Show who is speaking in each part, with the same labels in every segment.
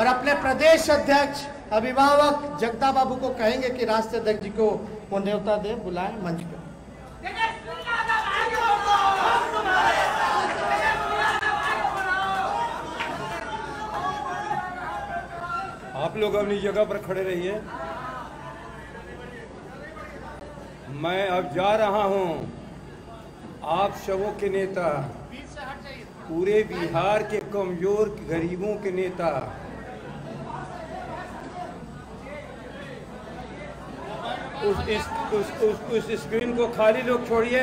Speaker 1: और अपने प्रदेश अध्यक्ष अभिभावक जगदा बाबू को कहेंगे कि राष्ट्रीय अध्यक्ष जी को वो न्योता दे, बुलाएं मंच पर।
Speaker 2: आप लोग अपनी जगह पर खड़े रहिए। मैं अब जा रहा हूं, आप सबों के नेता, पूरे बिहार के कमजोर गरीबों के नेता, उस स्क्रीन को खाली लोग छोड़िए।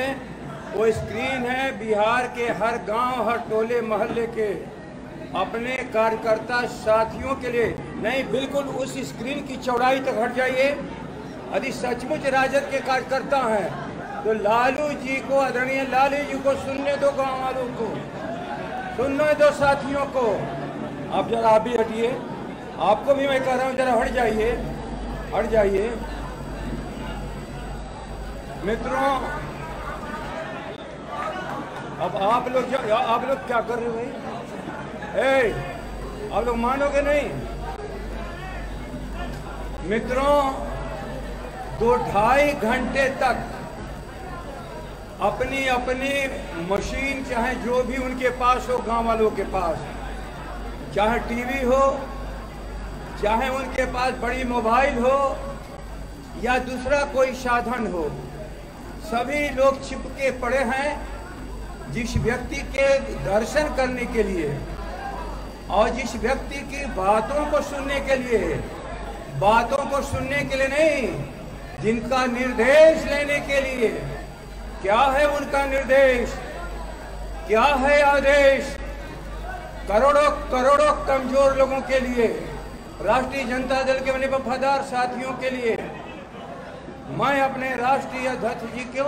Speaker 2: वो स्क्रीन है बिहार के हर गांव, हर टोले मोहल्ले के अपने कार्यकर्ता साथियों के लिए। नहीं, बिल्कुल उस स्क्रीन की चौड़ाई तक हट जाइए। यदि सचमुच राजद के कार्यकर्ता हैं तो लालू जी को, आदरणीय लालू जी को सुनने दो, गाँव वालों को सुनने दो, साथियों को। आप जरा आप भी हटिए, आपको भी मैं कह रहा हूँ जरा हट जाइए, हट जाइए। मित्रों, अब आप लोग क्या कर रहे हो भाई? आप लोग मानोगे नहीं? मित्रों, 2-2.5 घंटे तक अपनी अपनी मशीन, चाहे जो भी उनके पास हो, गांव वालों के पास, चाहे टीवी हो, चाहे उनके पास बड़ी मोबाइल हो या दूसरा कोई साधन हो, सभी लोग चिपके पड़े हैं जिस व्यक्ति के दर्शन करने के लिए और जिस व्यक्ति की बातों को सुनने के लिए, बातों को सुनने के लिए नहीं, जिनका निर्देश लेने के लिए। क्या है उनका निर्देश, क्या है आदेश? करोड़ों करोड़ों कमजोर लोगों के लिए, राष्ट्रीय जनता दल के बने वफादार साथियों के लिए। मैं अपने राष्ट्रीय अध्यक्ष जी को,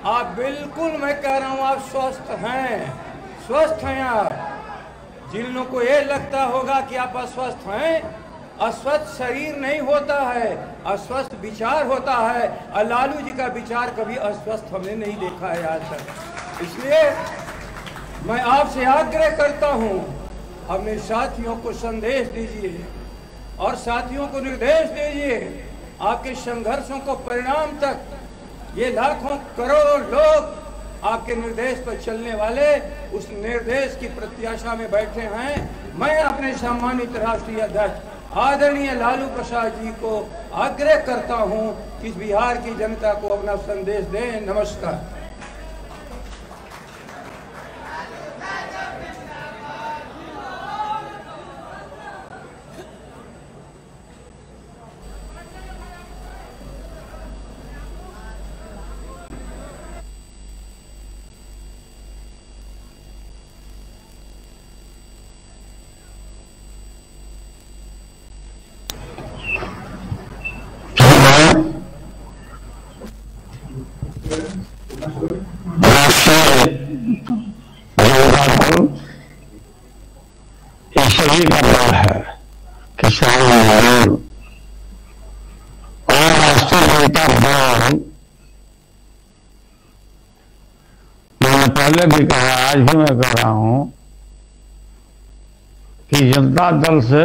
Speaker 2: आप बिल्कुल, मैं कह रहा हूं, आप स्वस्थ हैं, स्वस्थ हैं आप। जिन लोगों को ये लगता होगा कि आप अस्वस्थ हैं, अस्वस्थ शरीर नहीं होता है, अस्वस्थ विचार होता है। और लालू जी का विचार कभी अस्वस्थ हमने नहीं देखा है आज तक। इसलिए मैं आपसे आग्रह करता हूं, अपने साथियों को संदेश दीजिए और साथियों को निर्देश दीजिए। आपके संघर्षों को परिणाम तक ये लाखों करोड़ों लोग आपके निर्देश पर चलने वाले, उस निर्देश की प्रत्याशा में बैठे हैं। मैं अपने सम्मानित राष्ट्रीय अध्यक्ष आदरणीय लालू प्रसाद जी को आग्रह करता हूं कि बिहार की जनता को अपना संदेश दें। नमस्कार।
Speaker 3: सभी का बल है, किसान आंदोलन और राष्ट्रीय जनता दल। मैंने पहले भी कहा, आज भी मैं कह रहा हूं कि जनता दल से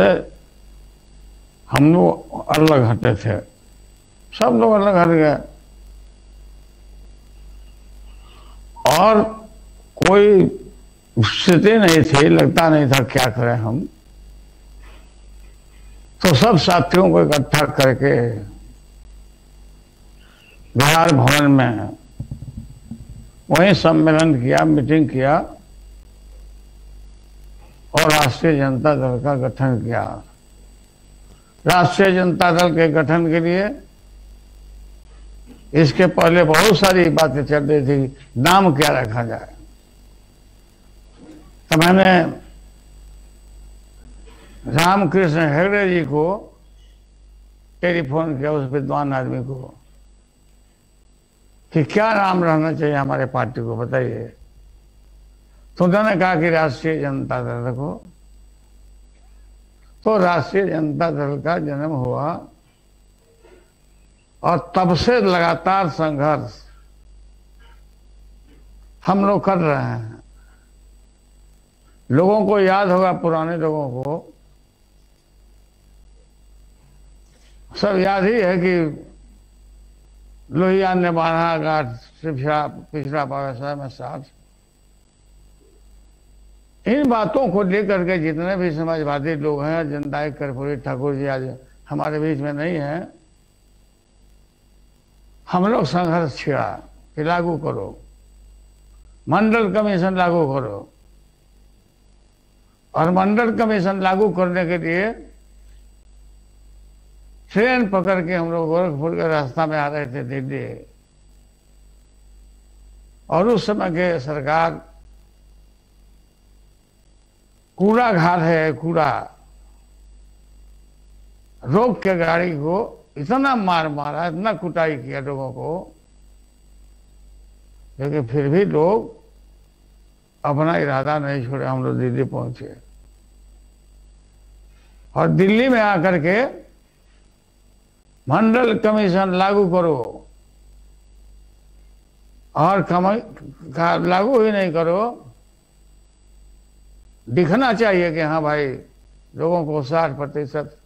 Speaker 3: हम लोग अलग हटे थे, सब लोग अलग हट गए और कोई स्थिति नहीं थी, लगता नहीं था क्या करें हम। तो सब साथियों को इकट्ठा करके बिहार भवन में वहीं सम्मेलन किया, मीटिंग किया और राष्ट्रीय जनता दल का गठन किया। राष्ट्रीय जनता दल के गठन के लिए इसके पहले बहुत सारी बातें चल रही थी, नाम क्या रखा जाए। तो मैंने रामकृष्ण हेगड़े जी को टेलीफोन किया, उस विद्वान आदमी को, कि क्या नाम रहना चाहिए हमारे पार्टी को, बताइए। तो उन्होंने कहा कि राष्ट्रीय जनता दल रखो। तो राष्ट्रीय जनता दल का जन्म हुआ और तब से लगातार संघर्ष हम लोग कर रहे हैं। लोगों को याद होगा, पुराने लोगों को, सब याद ही है कि लोहिया ने बांधा गांठ पिछड़ा पिछड़ा व्यवसाय में साथ। इन बातों को लेकर के जितने भी समाजवादी लोग हैं, जननायक कर्पूरी ठाकुर जी आज हमारे बीच में नहीं है, हम लोग संघर्ष छिड़ा कि लागू करो, मंडल कमीशन लागू करो। और मंडल कमीशन लागू करने के लिए ट्रेन पकड़ के हम लोग गोरखपुर के रास्ता में आ रहे थे दिल्ली। और उस समय के सरकार कूड़ा घाट है, कूड़ा रोक के गाड़ी को इतना मार मारा, इतना कुटाई किया लोगों को, लेकिन फिर भी लोग अपना इरादा नहीं छोड़े। हम लोग दिल्ली पहुंचे और दिल्ली में आकर के मंडल कमीशन लागू करो, और लागू ही नहीं करो, दिखना चाहिए कि हाँ भाई लोगों को 60%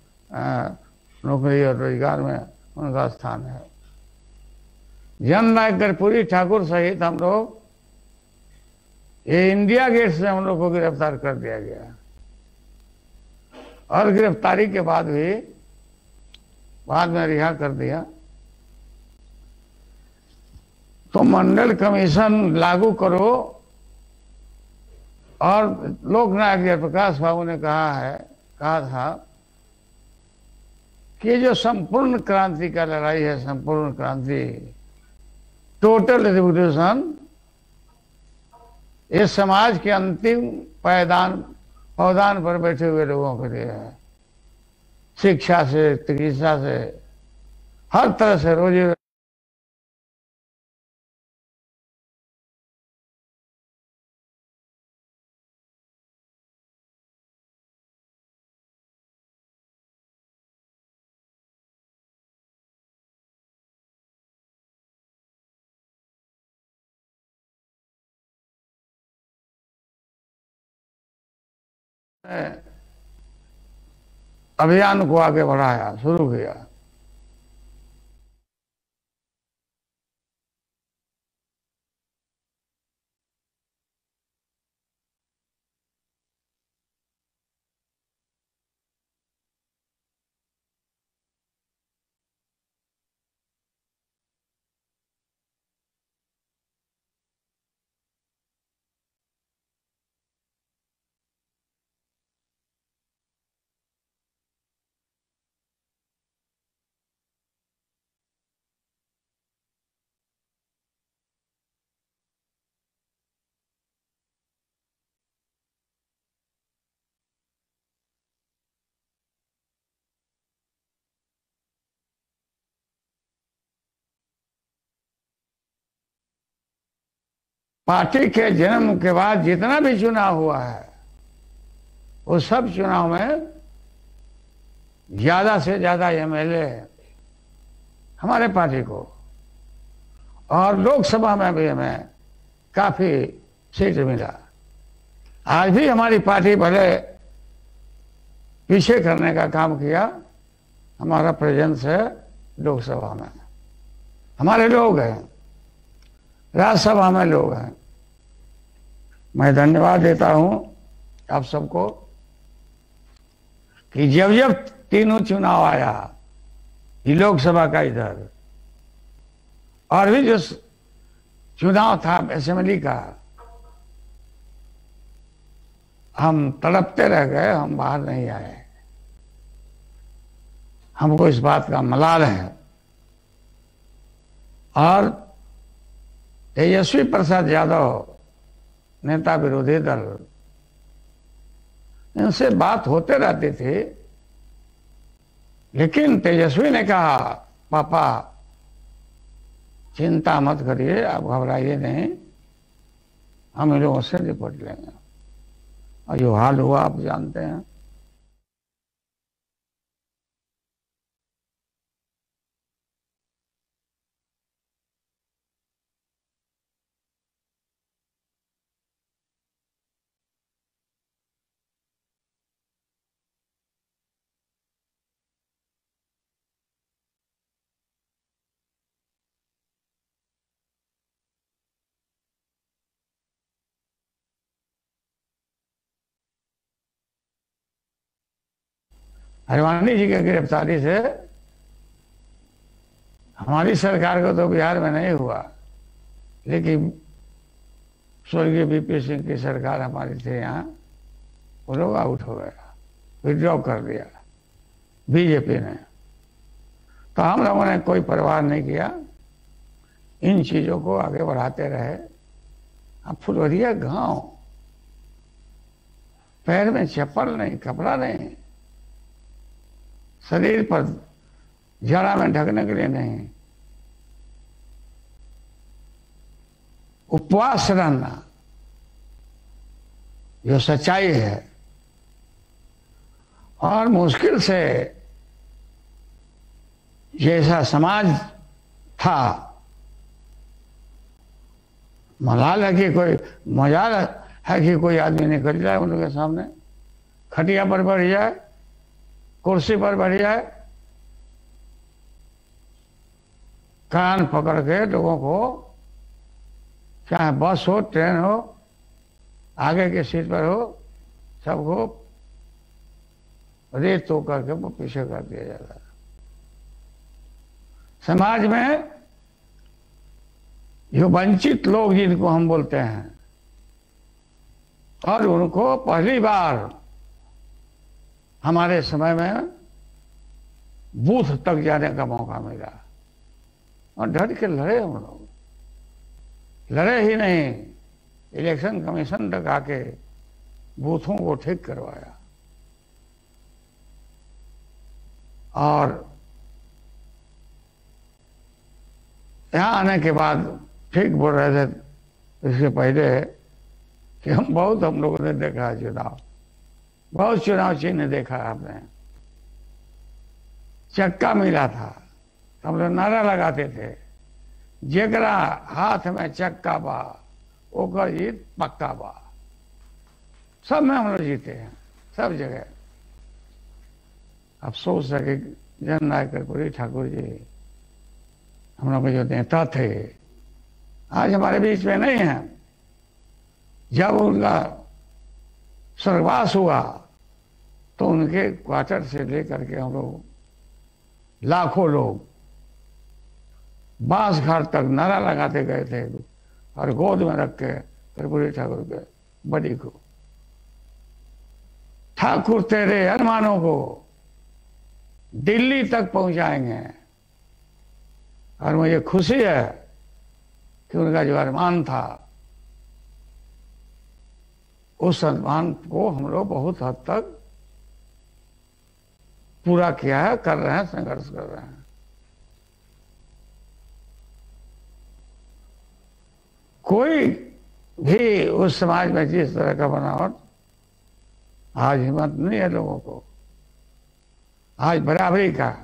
Speaker 3: नौकरी और रोजगार में उनका स्थान है। जननायक कर्पूरी ठाकुर सहित हम लोग ये इंडिया गेट से हम लोग को गिरफ्तार कर दिया गया। और गिरफ्तारी के बाद भी बाद में रिहा कर दिया। तो मंडल कमीशन लागू करो। और लोकनायक जयप्रकाश बाबू ने कहा था कि जो संपूर्ण क्रांति का लड़ाई है, संपूर्ण क्रांति, टोटल रिवॉल्यूशन, ये समाज के अंतिम पावदान पर बैठे हुए लोगों के लिए है। शिक्षा से, चिकित्सा से, हर तरह से रोजी अभियान को आगे बढ़ाया, शुरू किया। पार्टी के जन्म के बाद जितना भी चुनाव हुआ है, वो सब चुनाव में ज्यादा से ज्यादा एमएलए हमारे पार्टी को, और लोकसभा में भी हमें काफी सीट मिला। आज भी हमारी पार्टी भले पीछे करने का काम किया, हमारा प्रेजेंस है लोकसभा में, हमारे लोग हैं, राज्यसभा में लोग हैं। मैं धन्यवाद देता हूं आप सबको कि जब जब तीनों चुनाव आया, ये लोकसभा का इधर और भी जो चुनाव था असेंबली का, हम तड़पते रह गए, हम बाहर नहीं आए। हमको इस बात का मलाल है। और तेजस्वी प्रसाद यादव, नेता विरोधी दल, इनसे बात होते रहती थी, लेकिन तेजस्वी ने कहा, पापा चिंता मत करिए, आप घबराइए नहीं, हम इन लोगों से निपट लेंगे। और जो हाल हुआ आप जानते हैं। हरवानी जी की गिरफ्तारी से हमारी सरकार को तो बिहार में नहीं हुआ, लेकिन स्वर्गीय वीपी सिंह की सरकार हमारी थी यहाँ, वो लोग आउट हो गया, विड्रॉ कर दिया बीजेपी ने। तो हम लोगों ने कोई परवाह नहीं किया, इन चीजों को आगे बढ़ाते रहे। अब फुलवरिया गांव, पैर में चप्पल नहीं, कपड़ा नहीं, शरीर पर जड़ा में ढकने के लिए नहीं, उपवास रहना, जो सच्चाई है। और मुश्किल से जैसा समाज था, मलाल है कि कोई मजाल है कि कोई आदमी निकल जाए उनके सामने, खटिया पर बैठ जाए, कुर्सी पर बैठ जाए, कान पकड़ के लोगों को, चाहे बस हो, ट्रेन हो, आगे की सीट पर हो, सबको रेत तो करके वो पीछे कर दिया जाता है। समाज में जो वंचित लोग जिनको हम बोलते हैं, और उनको पहली बार हमारे समय में बूथ तक जाने का मौका मिला, और डट के लड़े हम लोग। लड़े ही नहीं, इलेक्शन कमीशन तक आके बूथों को ठीक करवाया। और यहाँ आने के बाद ठीक बोल रहे थे इसके पहले कि हम लोगों ने देखा है चुनाव, बहुत चुनाव चिन्ह देखा है आपने। चक्का मिला था, हम लोग नारा लगाते थे, जेकरा हाथ में चक्का बा ओकर जीत पक्का बा। सब में हम लोग जीते हैं, सब जगह। अफसोस है कि जननायक कर्पूरी ठाकुर जी, हम लोग के जो नेता थे, आज हमारे बीच में नहीं है। जब उनका स्वर्गवास हुआ तो उनके क्वार्टर से लेकर के हम लोग लाखों लोग बांस घाट तक नारा लगाते गए थे, और गोद में रख के कर्पूरी ठाकुर के बड़ी को, ठाकुर तेरे अरमानों को दिल्ली तक पहुंचाएंगे। और मुझे खुशी है कि उनका जो अरमान था, उस अरमान को हम लोग बहुत हद तक पूरा किया है, कर रहे हैं, संघर्ष कर रहे हैं। कोई भी उस समाज में जिस तरह का बनावट, आज हिम्मत नहीं है लोगों को। आज बराबरी का,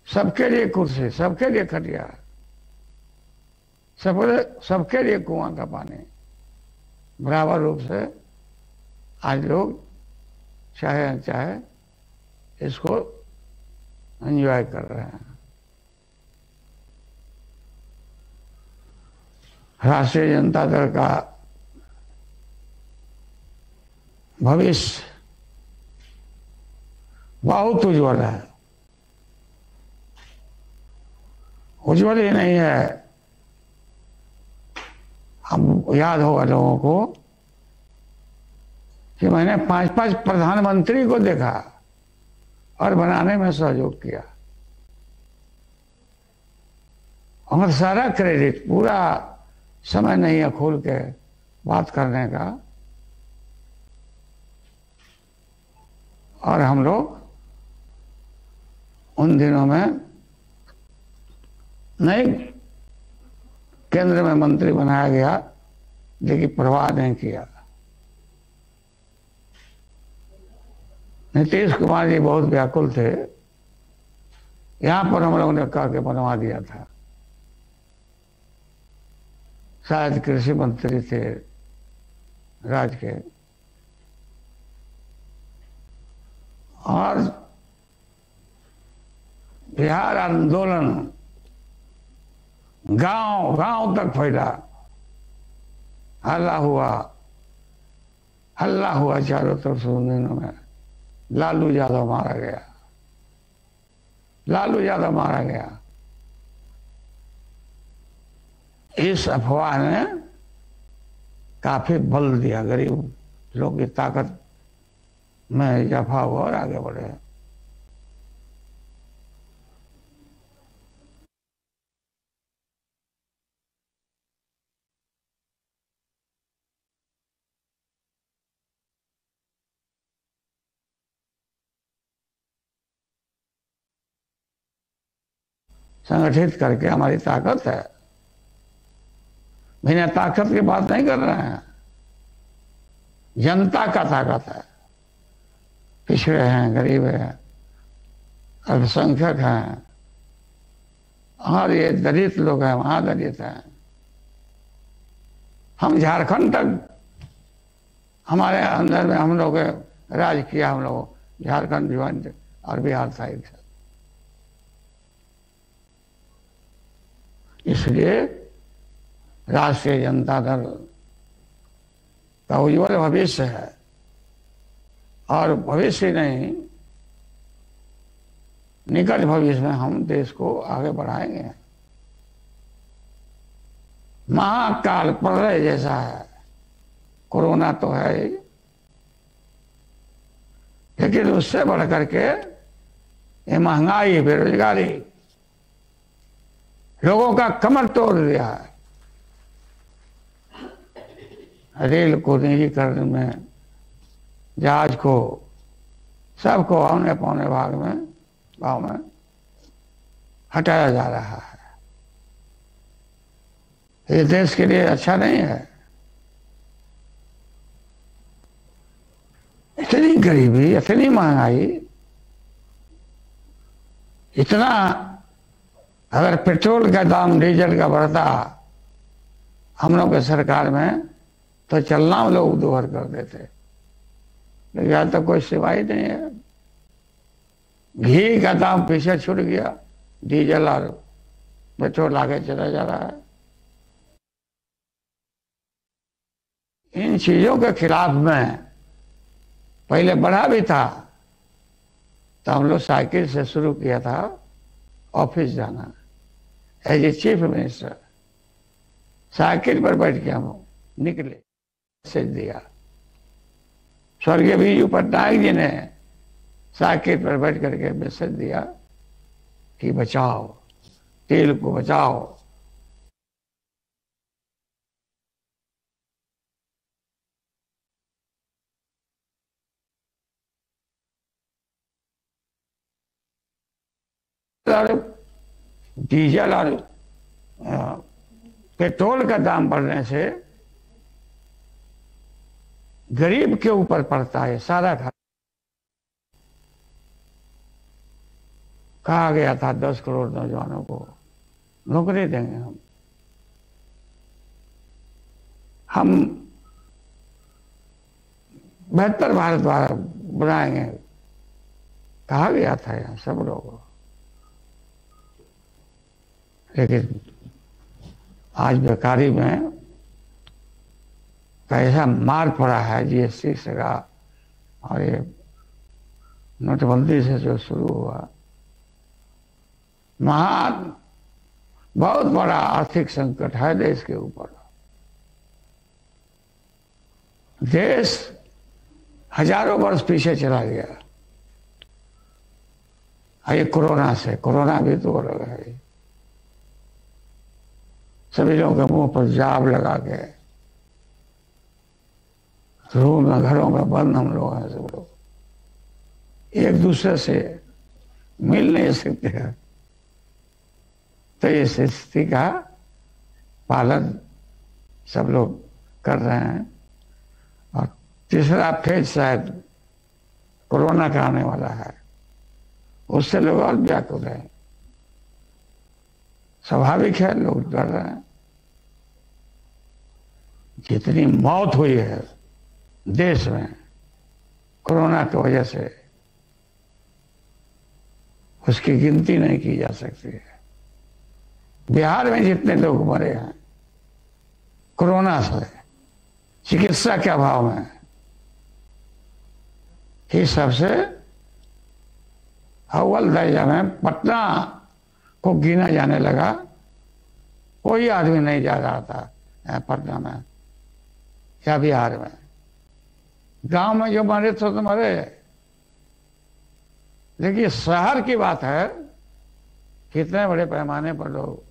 Speaker 3: सबके लिए कुर्सी, सबके लिए खटिया, सबके लिए कुआं का पानी, बराबर रूप से आज लोग चाहे अनचाहे इसको एंजॉय कर रहे हैं। राष्ट्रीय जनता दल का भविष्य बहुत उज्जवल है। उज्जवल ही नहीं है, हम याद होगा लोगों को कि मैंने 5-5 प्रधानमंत्री को देखा और बनाने में सहयोग किया। और सारा क्रेडिट, पूरा समय नहीं है खोल के बात करने का। और हम लोग उन दिनों में नहीं केंद्र में मंत्री बनाया गया, लेकिन परवाह नहीं किया। नीतीश कुमार जी बहुत व्याकुल थे, यहां पर हम लोगों ने कह के बनवा दिया था। शायद कृषि मंत्री थे राज्य के, और बिहार आंदोलन गांव गांव तक फैला, हल्ला हुआ चारों तरफ से उन दिनों में। लालू यादव मारा गया, लालू यादव मारा गया। इस अफवाह ने काफी बल दिया, गरीब लोग की ताकत में इजाफा हुआ और आगे बढ़े। संगठित करके हमारी ताकत है, बिना ताकत की बात नहीं कर रहे हैं। जनता का ताकत है, पिछड़े हैं, गरीब हैं, अल्पसंख्यक हैं, और ये दलित लोग हैं, वहां दलित हैं। हम झारखंड तक हमारे अंदर में हम लोग राज किया, हम लोग झारखंड भिवंड और बिहार साइड से। इसलिए राष्ट्रीय जनता दल का उज्ज्वल भविष्य है, और भविष्य नहीं, निकट भविष्य में हम देश को आगे बढ़ाएंगे। महाकाल प्रलय जैसा है, कोरोना तो है ही, लेकिन उससे बढ़ करके ये महंगाई, बेरोजगारी लोगों का कमर तोड़ दिया है। रेल को निजीकरण में, जहाज को, सबको औने पौने भाव में हटाया जा रहा है। ये देश के लिए अच्छा नहीं है। इतनी गरीबी, इतनी महंगाई, इतना अगर पेट्रोल का दाम, डीजल का बढ़ता हम लोग के सरकार में, तो चलना लोग दोहर कर देते, लेकिन आज तक कोई सेवा ही नहीं है। घी का दाम पीछे छूट गया, डीजल और पेट्रोल आगे चला जा रहा है। इन चीजों के खिलाफ में पहले बढ़ा भी था, तो हम लोग साइकिल से शुरू किया था ऑफिस जाना, as a chief minister. Cycle पर बैठ के हम निकले, मैसेज दिया। स्वर्गीय बीजू पटनायक जी ने साइकिल पर बैठ करके मैसेज दिया कि बचाओ, तेल को बचाओ। डीजल और पेट्रोल का दाम बढ़ने से गरीब के ऊपर पड़ता है सारा खर्च। कहा गया था 10 करोड़ नौजवानों को नौकरी देंगे हम बेहतर भारत बनाएंगे, कहा गया था यहाँ सब लोगों। लेकिन आज बेकारी में कैसा मार पड़ा है जीएसटी से का, और ये नोटबंदी से जो शुरू हुआ, महान बहुत बड़ा आर्थिक संकट है देश के ऊपर। देश हजारों वर्ष पीछे चला गया ये कोरोना से। कोरोना भी तो अलग है, सभी लोगों के मुंह पर जाब लगा के रूम में, घरों में बंद हम लोग हैं, सब लोग एक दूसरे से मिल नहीं सकते हैं। तो इस स्थिति का पालन सब लोग कर रहे हैं, और तीसरा फेज शायद कोरोना का आने वाला है, उससे लोग और व्याकुल हैं। स्वाभाविक है, लोग डर रहे हैं। जितनी मौत हुई है देश में कोरोना की वजह से, उसकी गिनती नहीं की जा सकती है। बिहार में जितने लोग मरे हैं कोरोना से, चिकित्सा के अभाव में, ये सबसे अव्वल दर्जा में पटना को गिना जाने लगा। कोई आदमी नहीं जा रहा था पटना में या बिहार में। गांव में जो मरे तो मरे, लेकिन शहर की बात है, कितने बड़े पैमाने पर लोग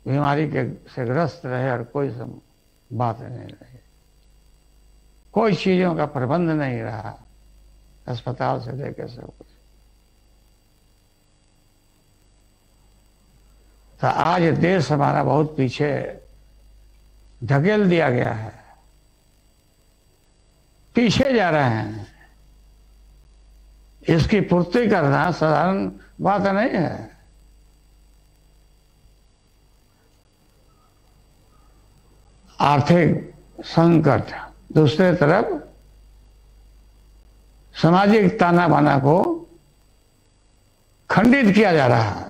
Speaker 3: बीमारी के से ग्रस्त रहे और कोई बात नहीं रही, कोई चीजों का प्रबंध नहीं रहा, अस्पताल से लेकर सब कुछ। तो आज देश हमारा बहुत पीछे ढकेल दिया गया है, पीछे जा रहे हैं। इसकी पूर्ति करना साधारण बात नहीं है। आर्थिक संकट, दूसरे तरफ सामाजिक ताना बाना को खंडित किया जा रहा है।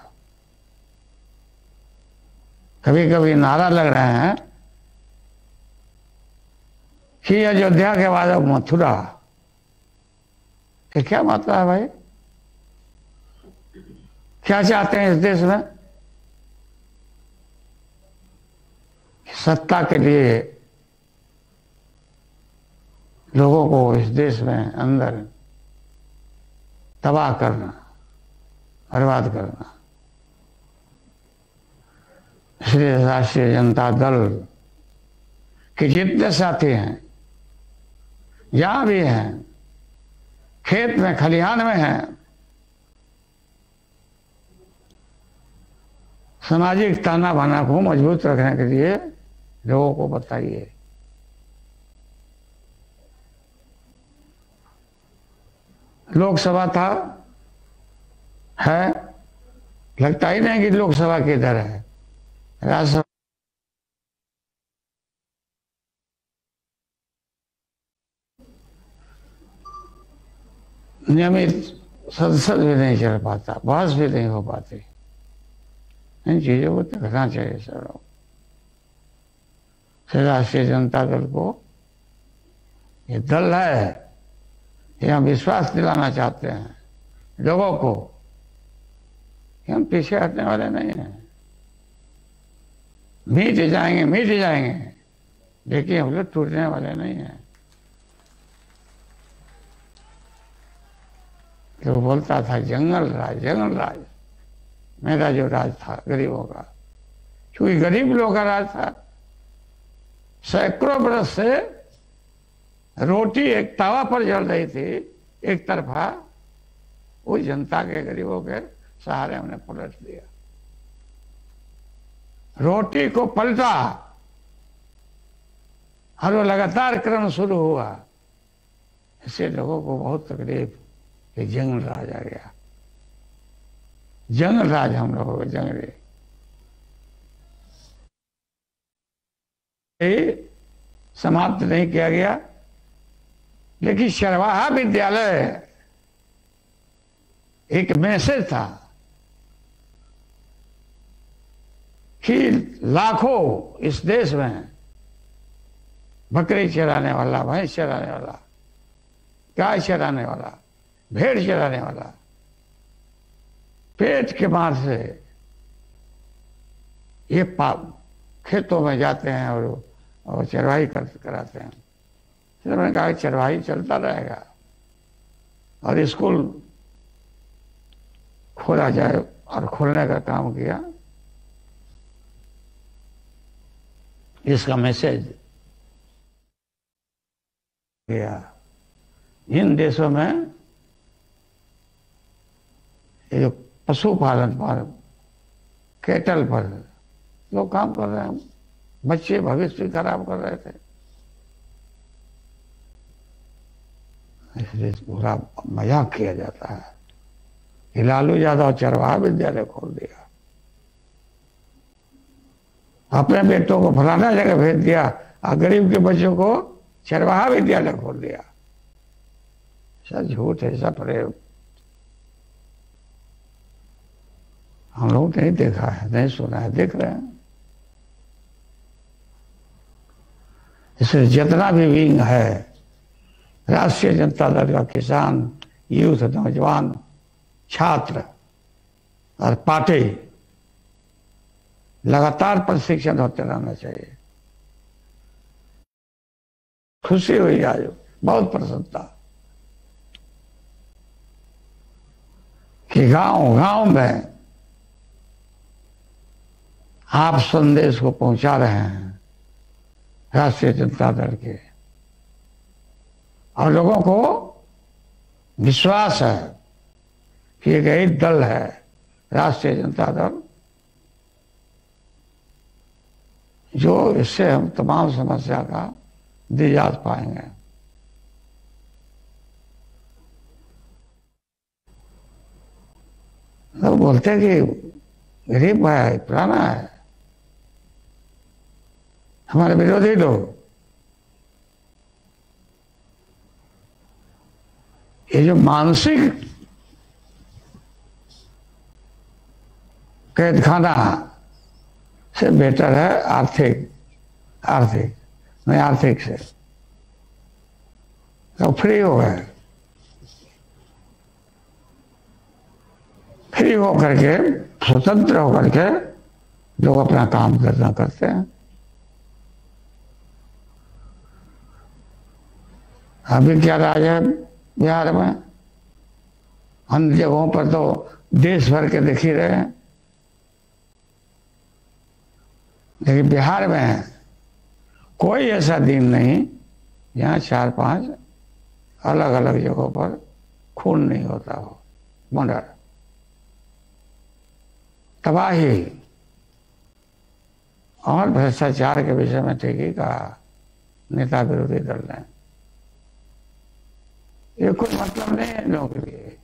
Speaker 3: कभी कभी नारा लग रहे हैं कि अयोध्या के बाद अब मथुरा, कि क्या मतलब है भाई? क्या चाहते हैं इस देश में? सत्ता के लिए लोगों को इस देश में अंदर तबाह करना, बर्बाद करना। इसलिए राष्ट्रीय जनता दल के जितने साथी हैं, जहां भी हैं, खेत में खलिहान में हैं, सामाजिक ताना बाना को मजबूत रखने के लिए लोगों को बताइए। लोकसभा था, है, लगता ही नहीं कि लोकसभा किधर है। राज्यसभा नियमित संसद भी नहीं चल पाता, बहस भी नहीं हो पाती। इन चीजों को देखना चाहिए सर। राष्ट्रीय जनता दल को ये दल है, ये हम विश्वास दिलाना चाहते हैं लोगों को कि हम पीछे हटने वाले नहीं हैं। मिट जाएंगे, लेकिन हम लोग टूटने वाले नहीं हैं। तो बोलता था जंगल राज, मेरा जो राज था गरीबों का, क्योंकि गरीब लोगों का राज था। सैकड़ों बरस से रोटी एक तवा पर जल रही थी एक तरफा, वो जनता के गरीबों के सहारे हमने पलट दिया। रोटी को पलटा और वो लगातार क्रम शुरू हुआ। इससे लोगों को बहुत तकलीफ कि जंगल राज आ गया। जंगल राज हम लोगों को जंगली समाप्त नहीं किया गया, लेकिन चरवाहा विद्यालय एक मैसेज था कि लाखों इस देश में बकरी चराने वाला, भैंस चराने वाला, गाय चराने वाला, भेड़ चराने वाला पेट के मार से ये खेतों में जाते हैं और चरवाही कराते हैं। तो मैंने कहा चरवाही चलता रहेगा और स्कूल खोला जाए, और खोलने का काम किया। इसका मैसेज गया इन देशों में। ये जो पशुपालन पर, कैटल पर लोग काम कर रहे हैं, बच्चे भविष्य भी खराब कर रहे थे। इसलिए पूरा मजाक किया जाता है कि लालू यादव चरवाहा विद्यालय खोल दिया, अपने बेटों को फलाना जगह भेज दिया और गरीब के बच्चों को चरवाहा विद्यालय खोल दिया। सब झूठ है, सब प्रेम। हम लोग नहीं देखा है, नहीं सुना है, देख रहे हैं। इसलिए जितना भी विंग है राष्ट्रीय जनता दल का, किसान यूथ, नौजवान, छात्र और पार्टी लगातार प्रशिक्षण होते रहना चाहिए। खुशी हुई आज, बहुत प्रसन्नता कि गांव गांव में आप संदेश को पहुंचा रहे हैं राष्ट्रीय जनता दल के, और लोगों को विश्वास है कि एक एक दल है राष्ट्रीय जनता दल, जो इससे हम तमाम समस्या का निजात पाएंगे। लोग बोलते हैं कि गरीब है, पुराना है, हमारे विरोधी लोग। ये जो मानसिक कैद खाना से बेहतर है आर्थिक नहीं, आर्थिक से तो फ्री हो गए, फ्री होकर के, स्वतंत्र होकर के लोग अपना काम करना करते हैं। अभी क्या राज है बिहार में, अन्य जगहों पर तो देश भर के देख ही रहे हैं, लेकिन बिहार में कोई ऐसा दिन नहीं यहाँ 4-5 अलग अलग जगहों पर खून नहीं होता हो, मर्डर, तबाही और भ्रष्टाचार के विषय में ठीक ही कहा नेता विरोधी दल ने। ये कोई मतलब नहीं है इन लोगों के लिए,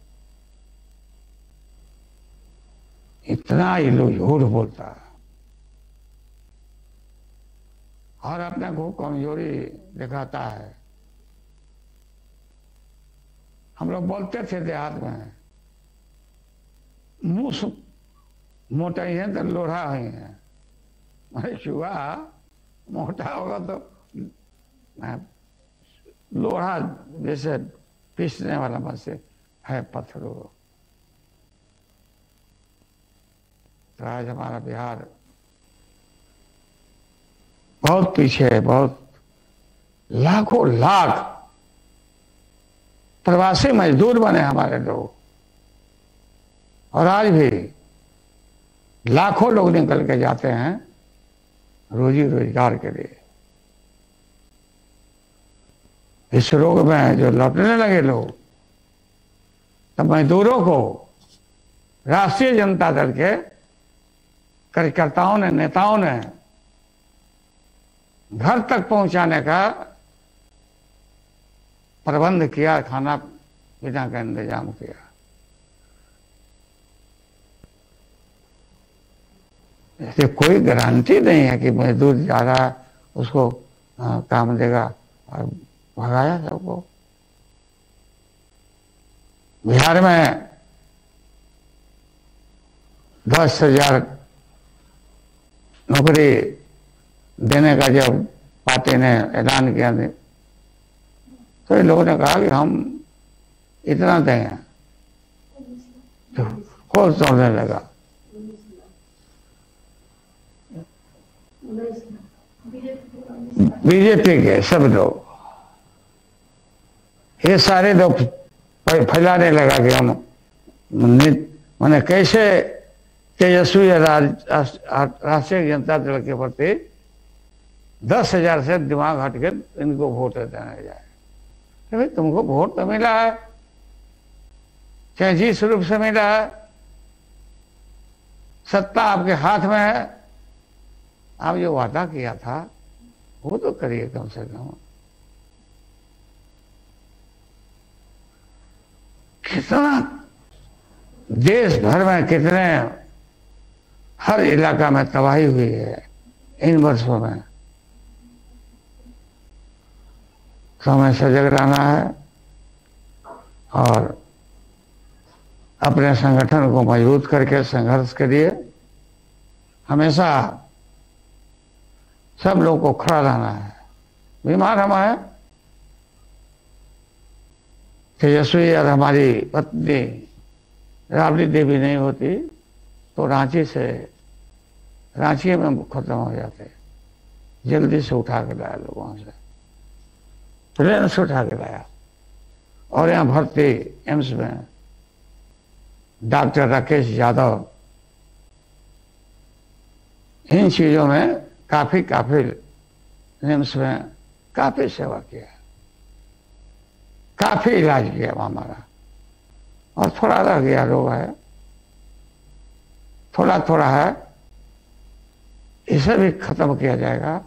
Speaker 3: इतना ये लोग झूठ बोलता है और अपने को कमजोरी दिखाता है। हम लोग बोलते थे देहात में, मुंह मोटा ही है तो लोढ़ा ही है, अरे चूहा मोटा होगा तो लोढ़ा जैसे पीसने वाला मशीन है, पत्थरों। तो आज हमारा बिहार बहुत पीछे है, बहुत लाखों लाख प्रवासी मजदूर बने हमारे लोग, और आज भी लाखों लोग निकल के जाते हैं रोजी रोजगार के लिए। इस रोग में जो लौटने लगे लोग, तब मजदूरों को राष्ट्रीय जनता दल के कार्यकर्ताओं ने, नेताओं ने घर तक पहुंचाने का प्रबंध किया, खाना पीना का इंतजाम किया। ऐसे कोई गारंटी नहीं है कि मजदूर जा रहा है उसको काम देगा, और भगाया सबको। बिहार में 10,000 नौकरी देने का जब पार्टी ने ऐलान किया, तो इन लोगों ने कहा कि हम इतना देंगे, तो खोल तोड़ने लगा। बीजेपी के सब लोग, ये सारे लोग फैलाने लगा कि हम मैंने कैसे तेजस्वी राष्ट्रीय जनता दल के प्रति 10,000 से दिमाग हट के इनको वोट देने जाए। तो भाई तुमको वोट तो मिला है, चाहे जिस रूप से मिला है, सत्ता आपके हाथ में है, आप जो वादा किया था वो तो करिए कम से कम। कितना देश भर में कितने हर इलाका में तबाही हुई है इन वर्षों में। तो हमें सजग रहना है और अपने संगठन को मजबूत करके संघर्ष के लिए हमेशा सब लोगों को खड़ा रहना है। बीमार हम हैं, तेजस्वी और हमारी पत्नी राबड़ी देवी नहीं होती तो रांची में खत्म हो जाते। जल्दी से उठा के लाया लोगों से, प्लेन से उठा के लाया और यहाँ भर्ती एम्स में डॉक्टर राकेश यादव इन चीजों में काफी एम्स में काफी सेवा किया, काफी इलाज किया हमारा। और थोड़ा रह गया रोग है, थोड़ा है, इसे भी खत्म किया जाएगा।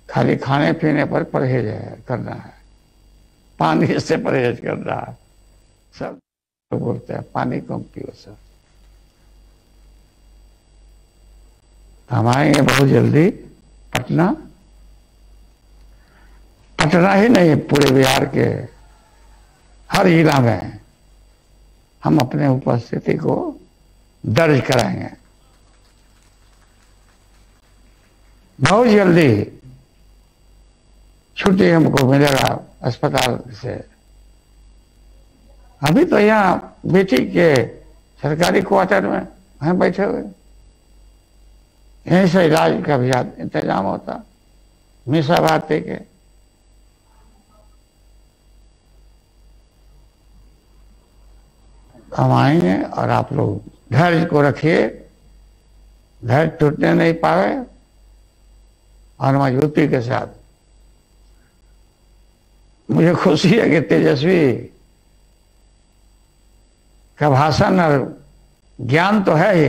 Speaker 3: खाली खाने पीने पर परहेज करना है, पानी से परहेज करना है। सब तो बोलते हैं पानी कम पियो सर। हम आएंगे बहुत जल्दी पटना ही नहीं, पूरे बिहार के हर जिला में हम अपने उपस्थिति को दर्ज कराएंगे। बहुत जल्दी छुट्टी हमको मिलेगा अस्पताल से। अभी तो यहाँ बेटी के सरकारी क्वार्टर में हम बैठे हुए, यहीं से इलाज का भी इंतजाम होता मीसा भारती के। हम आएंगे और आप लोग धैर्य को रखिए, धैर्य टूटने नहीं पावे और मजबूती के साथ। मुझे खुशी है कि तेजस्वी का भाषण और ज्ञान तो है ही,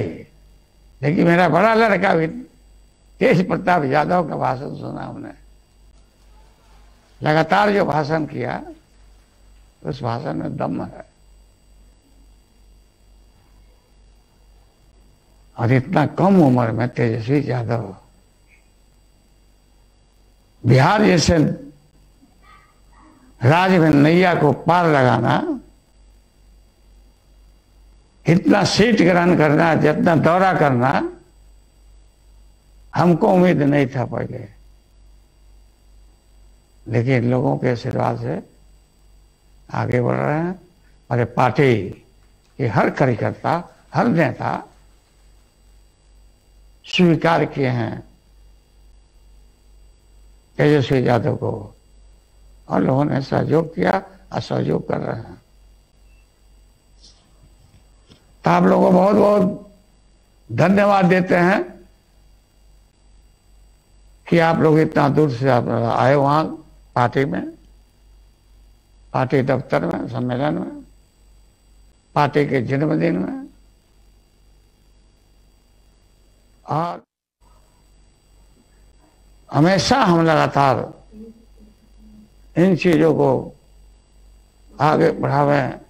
Speaker 3: लेकिन मेरा बड़ा लड़का भी तेज प्रताप यादव का भाषण सुना हमने। लगातार जो भाषण किया उस भाषण में दम है। और इतना कम उम्र में तेजस्वी यादव बिहार जैसे राज्य में नैया को पार लगाना, इतना सीट ग्रहण करना, जितना दौरा करना, हमको उम्मीद नहीं था पहले। लेकिन लोगों के आशीर्वाद से आगे बढ़ रहे हैं। और पार्टी के हर कार्यकर्ता, हर नेता स्वीकार किए हैं तेजस्वी यादव को और लोगों ने सहयोग किया और सहयोग कर रहे हैं। तो आप लोगों को बहुत बहुत धन्यवाद देते हैं कि आप लोग इतना दूर से आप आए वहां पार्टी में, पार्टी दफ्तर में, सम्मेलन में, पार्टी के जन्मदिन में। और हमेशा हम लगातार इन चीजों को आगे बढ़ावें।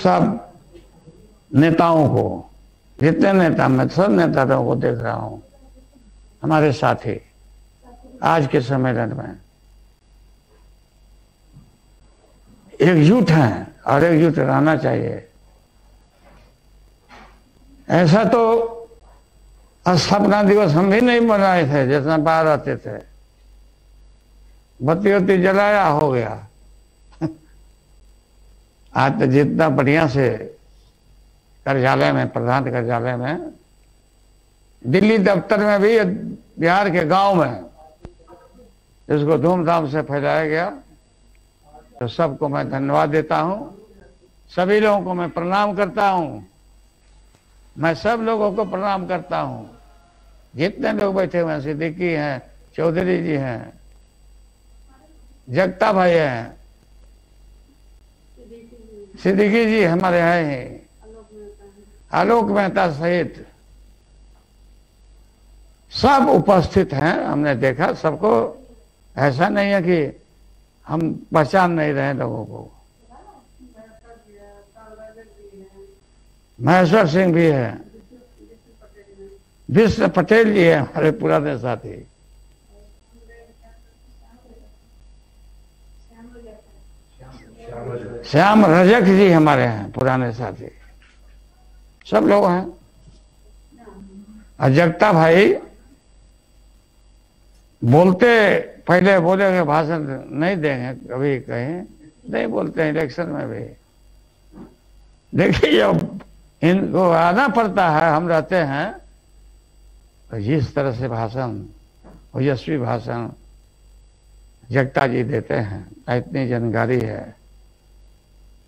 Speaker 3: सब नेताओं को, जितने नेता, मैं सब नेताओं को देख रहा हूं हमारे साथी आज के सम्मेलन में एकजुट हैं और एकजुट रहना चाहिए। ऐसा तो स्थापना दिवस हम भी नहीं मनाए थे, जितना बाहर आते थे, बत्ती वत्ती जलाया हो गया। आज तो जितना बढ़िया से कार्यालय में, प्रधान कार्यालय में, दिल्ली दफ्तर में भी, बिहार के गांव में इसको धूमधाम से फैलाया गया। तो सबको मैं धन्यवाद देता हूं, सभी लोगों को मैं प्रणाम करता हूं। मैं सब लोगों को प्रणाम करता हूं, जितने लोग बैठे हुए हैं, सिद्दीकी हैं, चौधरी जी हैं, जगता भाई हैं, सिद्दीकी जी हमारे हैं, आलोक मेहता सहित सब उपस्थित हैं। हमने देखा सबको, ऐसा नहीं है कि हम पहचान नहीं रहे लोगों को। महेश्वर सिंह भी है, विष्णु पटेल जी है हमारे पुराने साथी, श्याम रजक जी हमारे हैं पुराने साथी, सब लोग हैं। और जगता भाई बोलते पहले बोले कि भाषण नहीं देंगे, कभी कहीं नहीं बोलते हैं इलेक्शन में भी। देखिए जब इनको आना पड़ता है, हम रहते हैं, तो जिस तरह से भाषण, ओजस्वी भाषण जगता जी देते हैं, इतनी जानकारी है,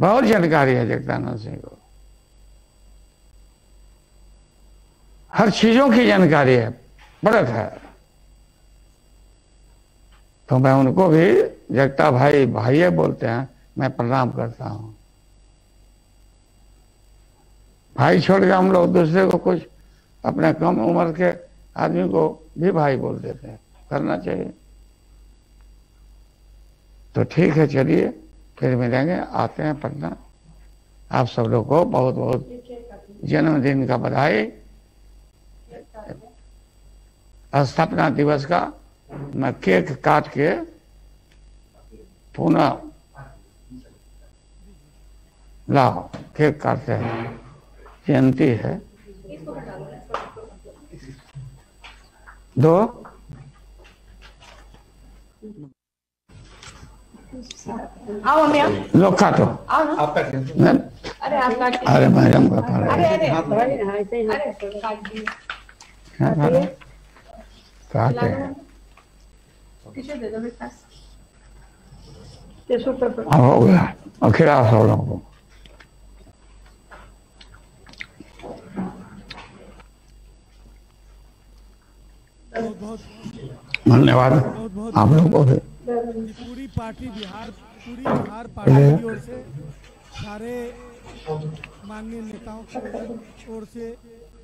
Speaker 3: बहुत जानकारी है जगदानंद सिंह को, हर चीजों की जानकारी है, परख है। तो मैं उनको भी जगता भाई भाई बोलते हैं, मैं प्रणाम करता हूं। भाई छोड़ के हम लोग दूसरे को, कुछ अपने कम उम्र के आदमी को भी भाई बोल देते हैं, करना चाहिए। तो ठीक है, चलिए फिर मिलेंगे, आते हैं पटना। आप सब लोग को बहुत बहुत जन्मदिन का बधाई। स्थापना दिवस का मैं केक काट के पुनः लाओ, केक काटते हैं, जयंती है। दो
Speaker 4: आओ मियां,
Speaker 3: लोग काटो।
Speaker 4: आओ ना।
Speaker 1: आपका
Speaker 4: अरे आप काट,
Speaker 3: अरे मैडम का खा
Speaker 4: अरे
Speaker 3: रहे
Speaker 4: अरे अरे काट दिए,
Speaker 3: काटे
Speaker 4: टिश्यू दे दो मेरे पास, टिश्यू पेपर।
Speaker 3: अब हो गया, और खिला सब लोगों को। धन्यवाद आप लोगों को भी।
Speaker 5: पूरी बिहार पार्टी की ओर से, सारे माननीय नेताओं की ओर से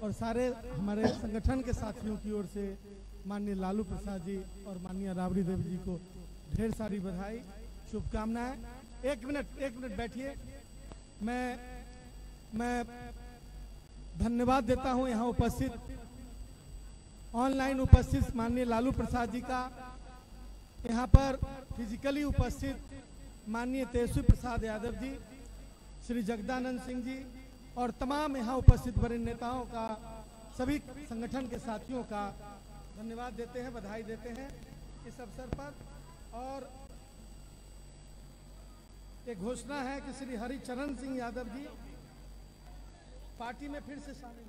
Speaker 5: और सारे हमारे संगठन के साथियों की ओर से माननीय लालू प्रसाद जी और माननीय राबड़ी देवी जी को ढेर सारी बधाई, शुभकामनाएं। एक मिनट बैठिए। मैं धन्यवाद देता हूं यहाँ उपस्थित, ऑनलाइन उपस्थित माननीय लालू प्रसाद जी का, यहाँ पर फिजिकली उपस्थित माननीय तेजस्वी प्रसाद यादव जी, श्री जगदानंद सिंह जी और तमाम यहाँ उपस्थित वरिष्ठ नेताओं का, सभी संगठन के साथियों का धन्यवाद देते हैं, बधाई देते हैं इस अवसर पर। और एक घोषणा है कि श्री हरिचरण सिंह यादव जी पार्टी में फिर से शामिल